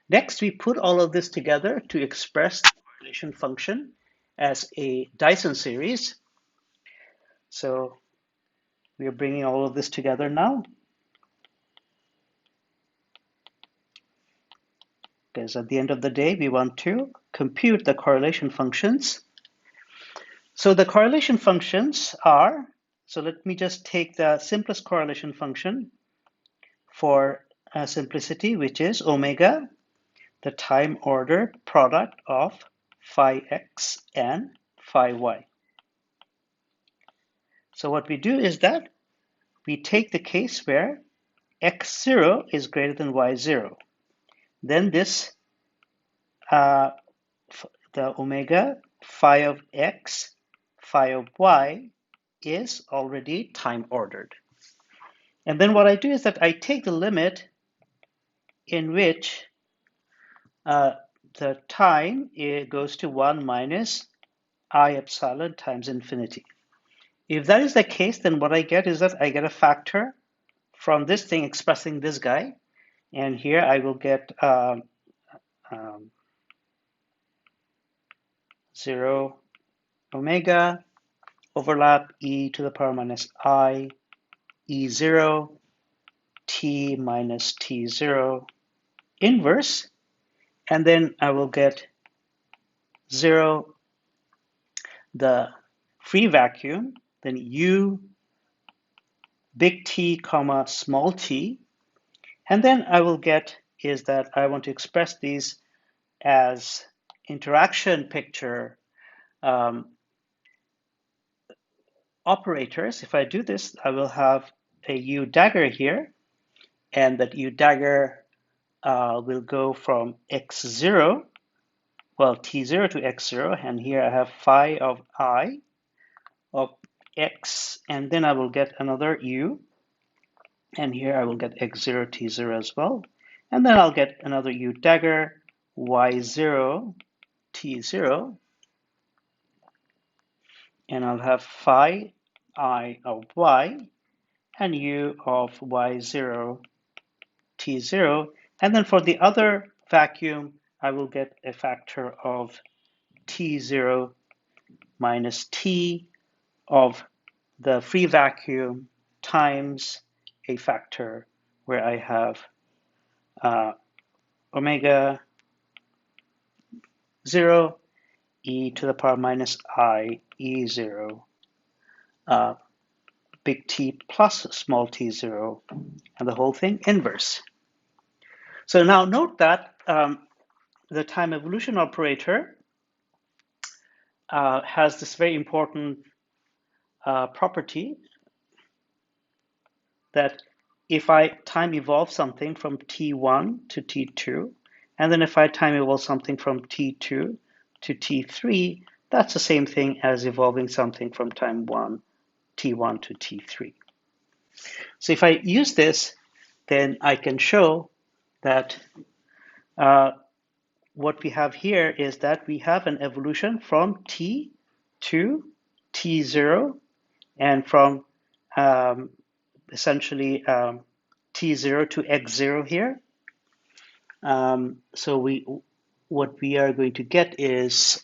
Next, we put all of this together to express the correlation function as a Dyson series. So we are bringing all of this together now, because at the end of the day, we want to compute the correlation functions. So the correlation functions are, so let me just take the simplest correlation function for simplicity, which is omega, the time ordered product of phi x and phi y. So what we do is that we take the case where x0 is greater than y0. Then this, the omega phi of x, phi of y is already time ordered. And then what I do is that I take the limit in which the time goes to 1 minus I epsilon times infinity. If that is the case, then what I get is that I get a factor from this thing expressing this guy. And here I will get 0 omega overlap e to the power minus I e0 t minus t0 inverse. And then I will get 0, the free vacuum, then u big T comma small t. And then I will get is that I want to express these as interaction picture operators. If I do this, I will have a u dagger here, and that u dagger will go from x0, well, t0 to x0, and here I have phi of I of x, and then I will get another u, and here I will get x0, t0 as well, and then I'll get another u dagger, y0, t0, and I'll have phi I of y and u of y0, t0, and then for the other vacuum, I will get a factor of t0 minus t of the free vacuum times a factor where I have omega 0 e to the power minus I e0 big T plus small t0 and the whole thing inverse. So now note that the time evolution operator has this very important property that if I time evolve something from T1 to T2, and then if I time evolve something from T2 to T3, that's the same thing as evolving something from T1 to T3. So if I use this, then I can show that what we have here is that we have an evolution from T to T0 and from essentially T0 to X0 here. So what we are going to get is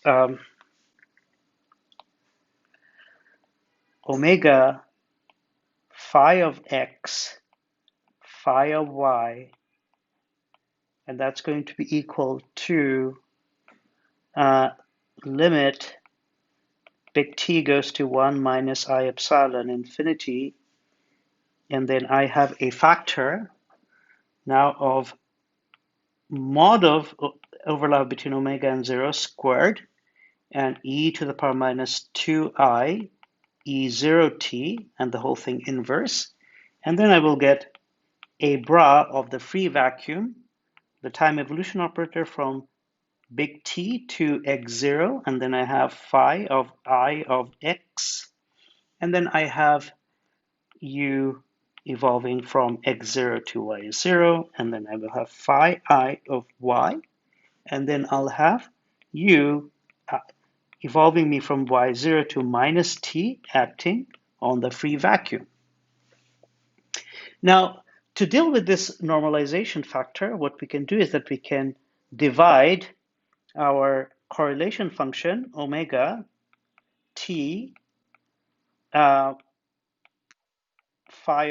omega phi of x, phi of y, and that's going to be equal to limit big T goes to 1 minus I epsilon infinity, and then I have a factor now of mod of overlap between omega and 0 squared and e to the power minus 2I e0t and the whole thing inverse. And then I will get a bra of the free vacuum, the time evolution operator from big T to x0, and then I have phi of I of x, and then I have u evolving from x0 to y0, and then I will have phi I of y, and then I'll have u evolving me from y0 to minus t acting on the free vacuum. Now, to deal with this normalization factor, what we can do is that we can divide our correlation function, omega t, phi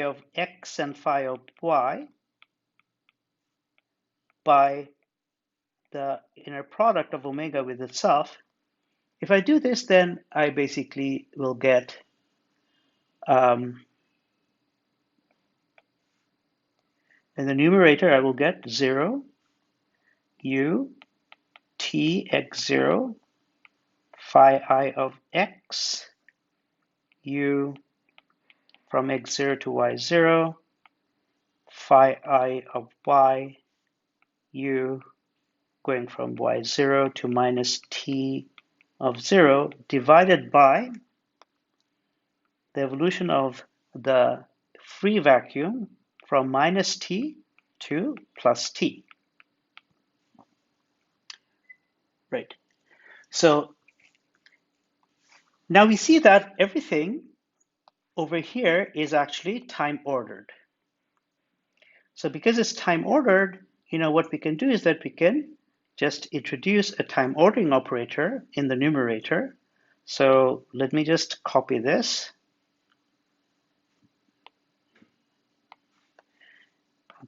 of x and phi of y, by the inner product of omega with itself. If I do this, then I basically will get in the numerator, I will get 0 u t x0 phi I of x u from x0 to y0 phi I of y u going from y0 to minus t of 0 divided by the evolution of the free vacuum from minus t to plus t. Right. So now we see that everything over here is actually time ordered. So because it's time ordered, what we can do is that we can just introduce a time ordering operator in the numerator. So let me just copy this.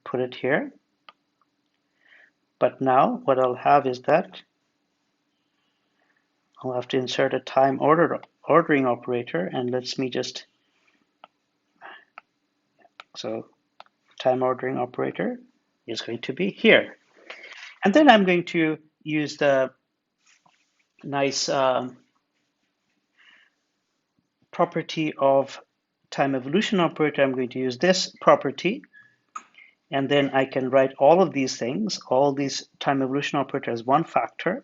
Put it here. But now what I'll have is that I'll have to insert a time ordering operator, and let's me just, so time ordering operator is going to be here. And then I'm going to use the nice property of time evolution operator. I'm going to use this property, and then I can write all of these things, all these time evolution operator as one factor.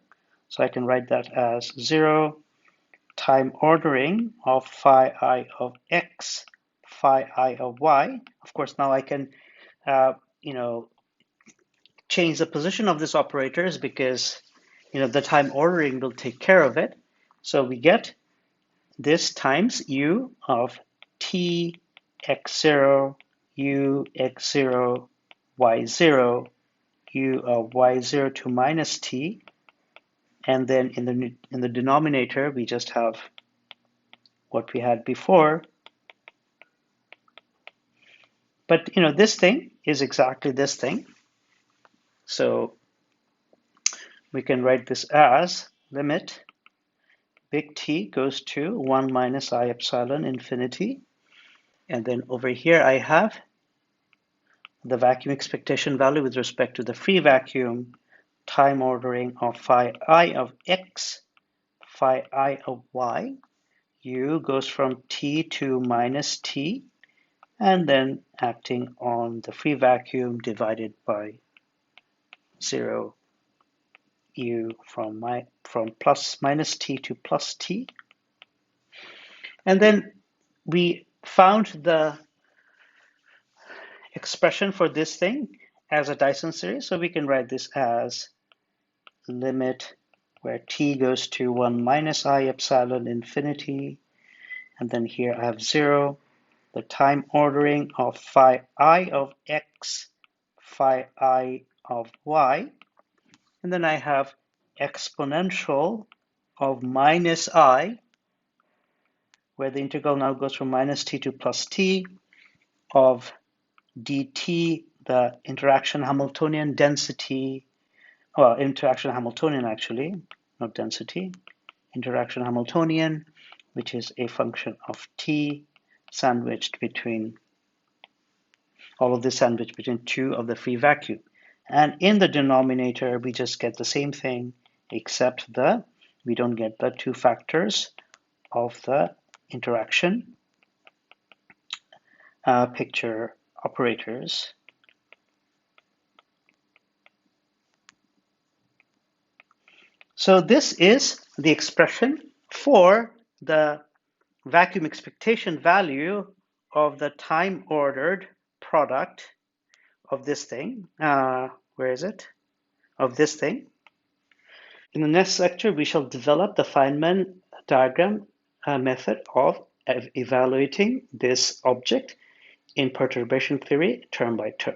So I can write that as 0 time ordering of phi I of x, phi I of y. Of course, now I can, change the position of these operators because, the time ordering will take care of it. So we get this times u of t x0, u x0, y0, u of y0 to minus t, and then in the denominator we just have what we had before. But this thing is exactly this thing. So we can write this as limit big T goes to 1 minus I epsilon infinity. And then over here I have the vacuum expectation value with respect to the free vacuum, time ordering of phi I of x, phi I of y. U goes from T to minus T, and then acting on the free vacuum divided by 0 u from minus t to plus t. And then we found the expression for this thing as a Dyson series, so we can write this as limit where t goes to 1 minus I epsilon infinity, and then here I have 0, the time ordering of phi I of x, phi I of y, and then I have exponential of minus I, where the integral now goes from minus t to plus t, of dt, the interaction Hamiltonian density, well, interaction Hamiltonian actually, not density, interaction Hamiltonian, which is a function of t sandwiched between, all of this sandwiched between two of the free vacuum. And in the denominator, we just get the same thing, except we don't get the two factors of the interaction picture operators. So this is the expression for the vacuum expectation value of the time-ordered product of this thing. Where is it? Of this thing. In the next lecture, we shall develop the Feynman diagram method of evaluating this object in perturbation theory term by term.